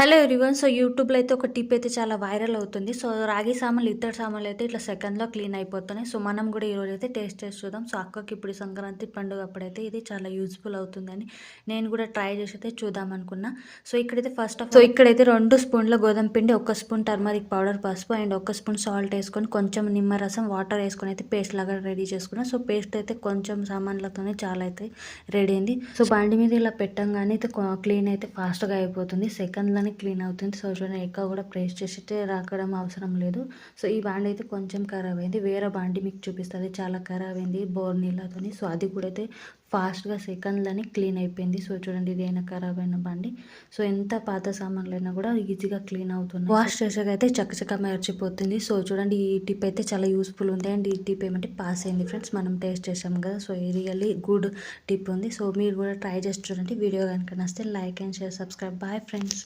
Hello everyone. So యూట్యూబ్‌లో అయితే ఒక టిప్ అయితే చాలా వైరల్ అవుతుంది. సో రాగి సామాన్లు, ఇత్తడి సామాన్లు అయితే ఇట్లా సెకండ్‌లో క్లీన్ అయిపోతున్నాయి. సో మనం కూడా ఈరోజైతే టేస్ట్ చేసి చూద్దాం. సో అక్కకి ఇప్పుడు ఈ సంక్రాంతి పండుగ అప్పుడైతే ఇది చాలా యూజ్‌ఫుల్ అవుతుందని నేను కూడా ట్రై చేసి అయితే చూద్దాం అనుకున్నా. సో ఇక్కడైతే ఇక్కడైతే 2 స్పూన్ల గోధుమ పిండి, 1 స్పూన్ టర్మరిక్ పౌడర్, పసుపు అండ్ 1 స్పూన్ సాల్ట్ వేసుకొని కొంచెం నిమ్మరసం, వాటర్ వేసుకొని అయితే పేస్ట్ లాగా రెడీ చేసుకున్నా. సో పేస్ట్ అయితే కొంచెం సామాన్లతోనే చాలా అయితే రెడీ అయింది. సో బండి మీద ఇలా పెట్టంగానే అయితే క్లీన్ అయితే ఫాస్ట్‌గా అయిపోతుంది. సెకండ్‌లో క్లీన్ అవుతుంది. సో చూడండి, ఎక్కువ కూడా ప్రెస్ చేసి రాకడం అవసరం లేదు. సో ఈ బాండి అయితే కొంచెం ఖరాబ్ అయింది. వేరే బాండి మీకు చూపిస్తుంది, చాలా ఖరాబ్ అయింది బోర్ నీళ్ళతోని. సో అది కూడా అయితే ఫాస్ట్గా సెకండ్లని క్లీన్ అయిపోయింది. సో చూడండి, ఇదైనా ఖరాబ్ అయిన బండి. సో ఎంత పాత సామాన్లైనా కూడా ఈజీగా క్లీన్ అవుతుంది. వాష్ చేసాక అయితే చక్కచక్క మెరిచిపోతుంది. సో చూడండి, ఈ టిప్ అయితే చాలా యూస్ఫుల్ ఉంది. అండ్ ఈ టిప్ ఏమంటే పాస్ అయింది ఫ్రెండ్స్, మనం టేస్ట్ చేసాం కదా. సో ఇది రియల్లీ గుడ్ టిప్ ఉంది. సో మీరు కూడా ట్రై చేసి చూడండి. వీడియో కనుక నచ్చితే like and share, subscribe. Bye friends.